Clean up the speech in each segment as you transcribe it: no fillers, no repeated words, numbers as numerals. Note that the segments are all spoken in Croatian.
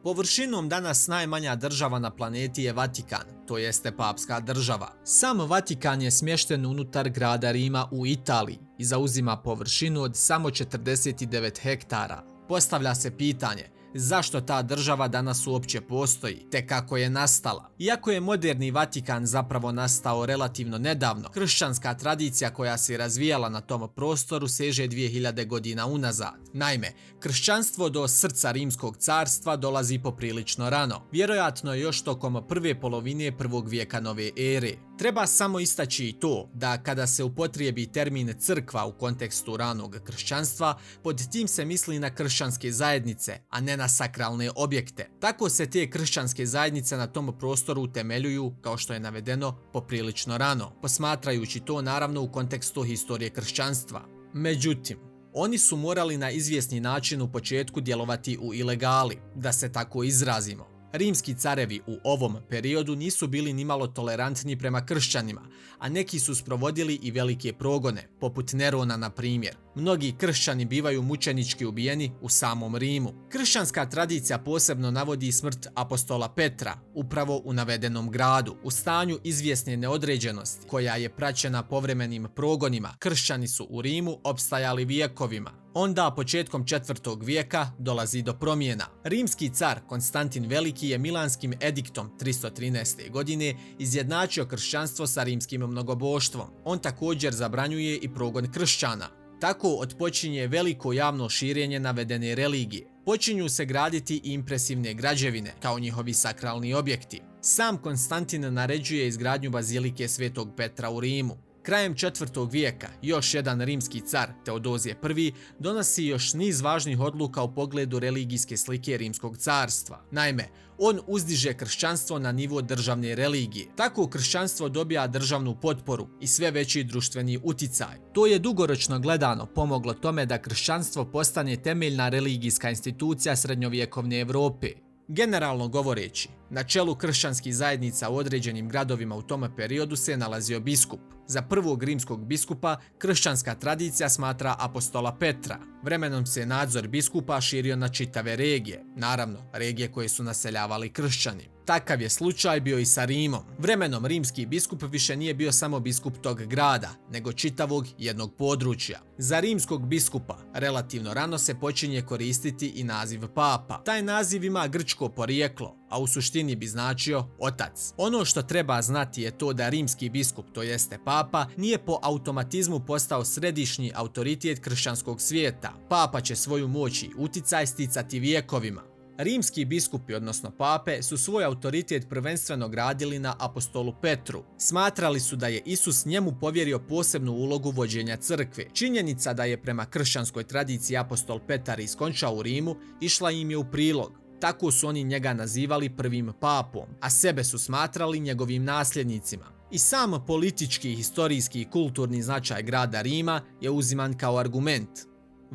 Površinom danas najmanja država na planeti je Vatikan, to jeste papska država. Sam Vatikan je smješten unutar grada Rima u Italiji i zauzima površinu od samo 49 hektara. Postavlja se pitanje, zašto ta država danas uopće postoji, te kako je nastala? Iako je moderni Vatikan zapravo nastao relativno nedavno, kršćanska tradicija koja se razvijala na tom prostoru seže 2000 godina unazad. Naime, kršćanstvo do srca Rimskog carstva dolazi poprilično rano, vjerojatno još tokom prve polovine prvog vijeka nove ere. Treba samo istaći i to da kada se upotrijebi termin crkva u kontekstu ranog kršćanstva, pod tim se misli na kršćanske zajednice, a ne na sakralne objekte. Tako se te kršćanske zajednice na tom prostoru utemeljuju, kao što je navedeno, poprilično rano, posmatrajući to naravno u kontekstu historije kršćanstva. Međutim, oni su morali na izvjesni način u početku djelovati u ilegali, da se tako izrazimo. Rimski carevi u ovom periodu nisu bili nimalo tolerantni prema kršćanima, a neki su sprovodili i velike progone, poput Nerona na primjer. Mnogi kršćani bivaju mučenički ubijeni u samom Rimu. Kršćanska tradicija posebno navodi smrt apostola Petra, upravo u navedenom gradu. U stanju izvjesne neodređenosti, koja je praćena povremenim progonima, kršćani su u Rimu opstajali vijekovima. Onda, početkom 4. vijeka, dolazi do promjena. Rimski car Konstantin Veliki je Milanskim ediktom 313. godine izjednačio kršćanstvo sa rimskim mnogoboštvom. On također zabranjuje i progon kršćana. Tako otpočinje veliko javno širenje navedene religije. Počinju se graditi i impresivne građevine, kao njihovi sakralni objekti. Sam Konstantin naređuje izgradnju bazilike Svetog Petra u Rimu. Krajem 4. vijeka još jedan rimski car, Teodozije I, donosi još niz važnih odluka u pogledu religijske slike Rimskog carstva. Naime, on uzdiže kršćanstvo na nivo državne religije. Tako kršćanstvo dobija državnu potporu i sve veći društveni uticaj. To je dugoročno gledano pomoglo tome da kršćanstvo postane temeljna religijska institucija srednjovjekovne Europe. Generalno govoreći, na čelu kršćanskih zajednica u određenim gradovima u tom periodu se nalazio biskup. Za prvog rimskog biskupa kršćanska tradicija smatra apostola Petra. Vremenom se nadzor biskupa širio na čitave regije, naravno regije koje su naseljavali kršćani. Takav je slučaj bio i sa Rimom. Vremenom rimski biskup više nije bio samo biskup tog grada, nego čitavog jednog područja. Za rimskog biskupa relativno rano se počinje koristiti i naziv papa. Taj naziv ima grčko porijeklo, a u suštini bi značio otac. Ono što treba znati je to da rimski biskup, to jeste papa, nije po automatizmu postao središnji autoritet kršćanskog svijeta. Papa će svoju moć i uticaj sticati vijekovima. Rimski biskupi, odnosno pape, su svoj autoritet prvenstveno gradili na apostolu Petru. Smatrali su da je Isus njemu povjerio posebnu ulogu vođenja crkve. Činjenica da je prema kršćanskoj tradiciji apostol Petar iskončao u Rimu išla im je u prilog. Tako su oni njega nazivali prvim papom, a sebe su smatrali njegovim nasljednicima. I sam politički, historijski i kulturni značaj grada Rima je uziman kao argument.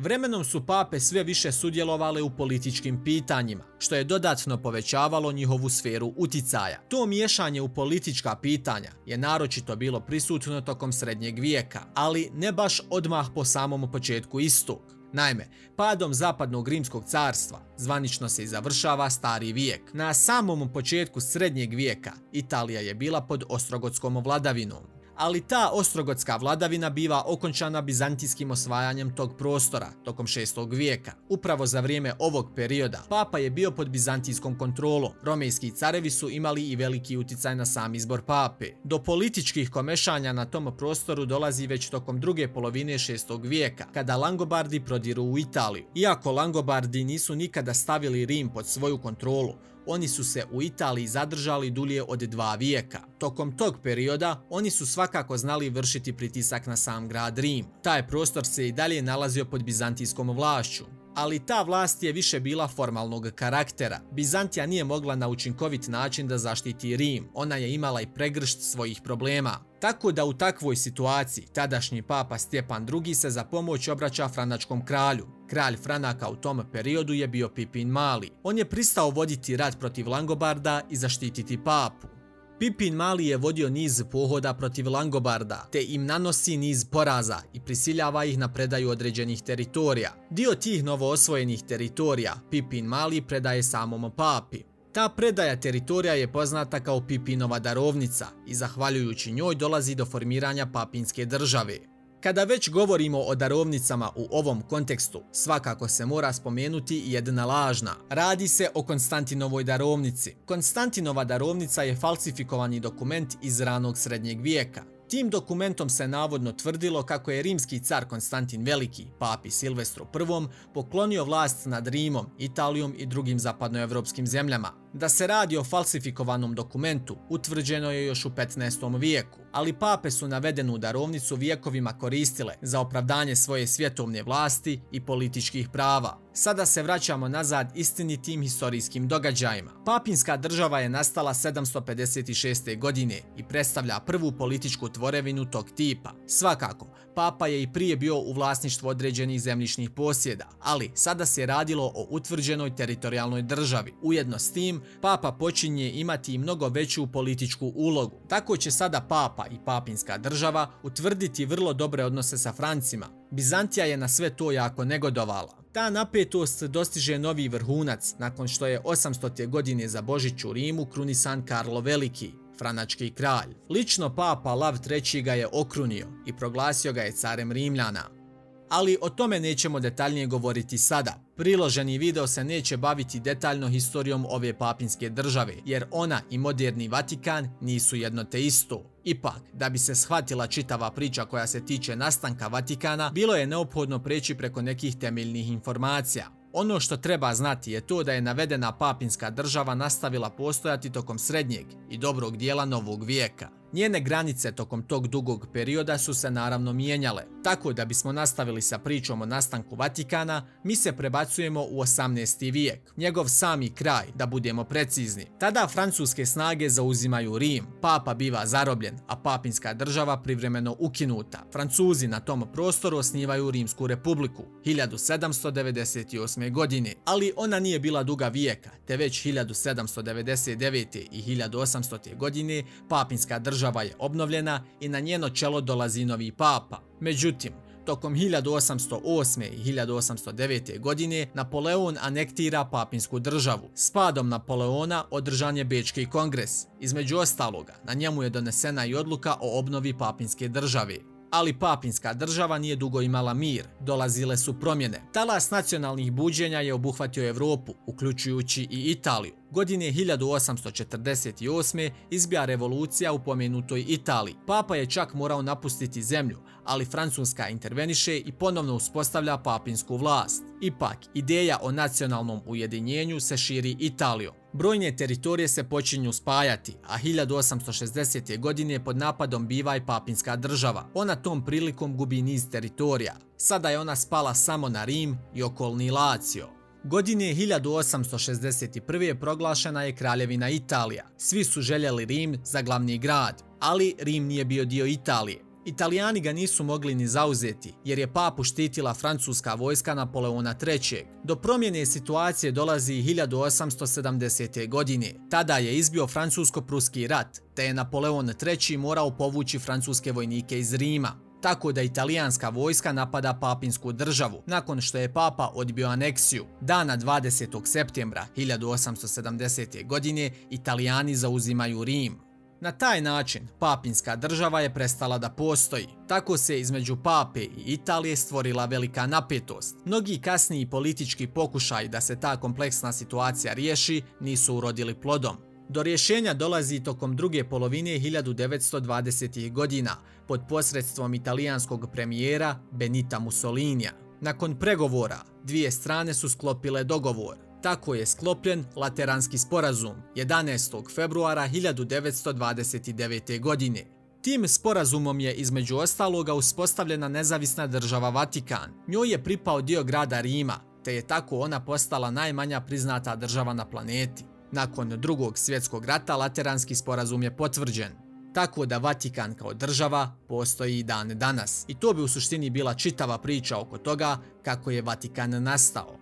Vremenom su pape sve više sudjelovale u političkim pitanjima, što je dodatno povećavalo njihovu sferu uticaja. To miješanje u politička pitanja je naročito bilo prisutno tokom srednjeg vijeka, ali ne baš odmah po samom početku istog. Naime, padom zapadnog rimskog carstva zvanično se i završava stari vijek. Na samom početku srednjeg vijeka Italija je bila pod ostrogotskom vladavinom. Ali ta ostrogotska vladavina biva okončana bizantijskim osvajanjem tog prostora tokom 6. vijeka. Upravo za vrijeme ovog perioda papa je bio pod bizantijskom kontrolom. Romejski carevi su imali i veliki uticaj na sam izbor pape. Do političkih komešanja na tom prostoru dolazi već tokom druge polovine 6. vijeka, kada Langobardi prodiru u Italiju. Iako Langobardi nisu nikada stavili Rim pod svoju kontrolu, oni su se u Italiji zadržali dulje od 2 vijeka. Tokom tog perioda oni su svakako znali vršiti pritisak na sam grad Rim. Taj prostor se i dalje nalazio pod bizantijskom vlašću. Ali ta vlast je više bila formalnog karaktera. Bizantija nije mogla na učinkovit način da zaštiti Rim. Ona je imala i pregršt svojih problema. Tako da u takvoj situaciji tadašnji papa Stjepan II se za pomoć obraća franačkom kralju. Kralj Franaka u tom periodu je bio Pipin Mali. On je pristao voditi rat protiv Langobarda i zaštititi papu. Pipin Mali je vodio niz pohoda protiv Langobarda, te im nanosi niz poraza i prisiljava ih na predaju određenih teritorija. Dio tih novoosvojenih teritorija Pipin Mali predaje samom papi. Ta predaja teritorija je poznata kao Pipinova darovnica i zahvaljujući njoj dolazi do formiranja papinske države. Kada već govorimo o darovnicama u ovom kontekstu, svakako se mora spomenuti jedna lažna. Radi se o Konstantinovoj darovnici. Konstantinova darovnica je falsifikovani dokument iz ranog srednjeg vijeka. Tim dokumentom se navodno tvrdilo kako je rimski car Konstantin Veliki, papi Silvestru I, poklonio vlast nad Rimom, Italijom i drugim zapadnoevropskim zemljama. Da se radi o falsifikovanom dokumentu utvrđeno je još u 15. vijeku, ali pape su navedenu darovnicu vijekovima koristile za opravdanje svoje svjetovne vlasti i političkih prava. Sada se vraćamo nazad istinitim historijskim događajima. Papinska država je nastala 756. godine i predstavlja prvu političku tvorevinu tog tipa. Svakako, papa je i prije bio u vlasništvu određenih zemljišnih posjeda, ali sada se radilo o utvrđenoj teritorijalnoj državi. Ujedno s tim, papa počinje imati i mnogo veću političku ulogu. Tako će sada papa i papinska država utvrditi vrlo dobre odnose sa Francima. Bizantija je na sve to jako negodovala. Ta napetost dostiže novi vrhunac nakon što je 800. godine za Božić u Rimu krunisan Karlo Veliki, franački kralj. Lično papa Lav III ga je okrunio i proglasio ga je carem Rimljana. Ali o tome nećemo detaljnije govoriti sada. Priloženi video se neće baviti detaljno historijom ove papinske države, jer ona i moderni Vatikan nisu jedno te isto. Ipak, da bi se shvatila čitava priča koja se tiče nastanka Vatikana, bilo je neophodno preći preko nekih temeljnih informacija. Ono što treba znati je to da je navedena papinska država nastavila postojati tokom srednjeg i dobrog dijela novog vijeka. Njene granice tokom tog dugog perioda su se naravno mijenjale, tako da bismo nastavili sa pričom o nastanku Vatikana, mi se prebacujemo u 18. vijek, njegov sami kraj, da budemo precizni. Tada francuske snage zauzimaju Rim, papa biva zarobljen, a papinska država privremeno ukinuta. Francuzi na tom prostoru osnivaju Rimsku republiku 1798. godine, ali ona nije bila duga vijeka, te već 1799. i 1800. godine papinska država je obnovljena i na njeno čelo dolazi novi papa. Međutim, tokom 1808. i 1809. godine Napoleon anektira papinsku državu. S padom Napoleona održan je Bečki kongres. Između ostaloga, na njemu je donesena i odluka o obnovi papinske države. Ali papinska država nije dugo imala mir, dolazile su promjene. Talas nacionalnih buđenja je obuhvatio Europu, uključujući i Italiju. Godine 1848. izbija revolucija u pomenutoj Italiji. Papa je čak morao napustiti zemlju, ali Francuska interveniše i ponovno uspostavlja papinsku vlast. Ipak, ideja o nacionalnom ujedinjenju se širi Italijom. Brojne teritorije se počinju spajati, a 1860. godine pod napadom biva i papinska država. Ona tom prilikom gubi niz teritorija. Sada je ona spala samo na Rim i okolni Lacio. Godine 1861. proglašena je Kraljevina Italija. Svi su željeli Rim za glavni grad, ali Rim nije bio dio Italije. Italijani ga nisu mogli ni zauzeti, jer je papu štitila francuska vojska Napoleona III. Do promjene situacije dolazi 1870. godine. Tada je izbio francusko-pruski rat, te je Napoleon III. Morao povući francuske vojnike iz Rima. Tako da italijanska vojska napada papinsku državu, nakon što je papa odbio aneksiju. Dana 20. septembra 1870. godine Italijani zauzimaju Rim. Na taj način papinska država je prestala da postoji. Tako se između pape i Italije stvorila velika napetost. Mnogi kasniji politički pokušaji da se ta kompleksna situacija riješi nisu urodili plodom. Do rješenja dolazi tokom druge polovine 1920. godina pod posredstvom italijanskog premijera Benita Mussolinija. Nakon pregovora, dvije strane su sklopile dogovor. Tako je sklopljen Lateranski sporazum 11. februara 1929. godine. Tim sporazumom je između ostaloga uspostavljena nezavisna država Vatikan. Njoj je pripao dio grada Rima, te je tako ona postala najmanja priznata država na planeti. Nakon Drugog svjetskog rata Lateranski sporazum je potvrđen. Tako da Vatikan kao država postoji i dan danas. I to bi u suštini bila čitava priča oko toga kako je Vatikan nastao.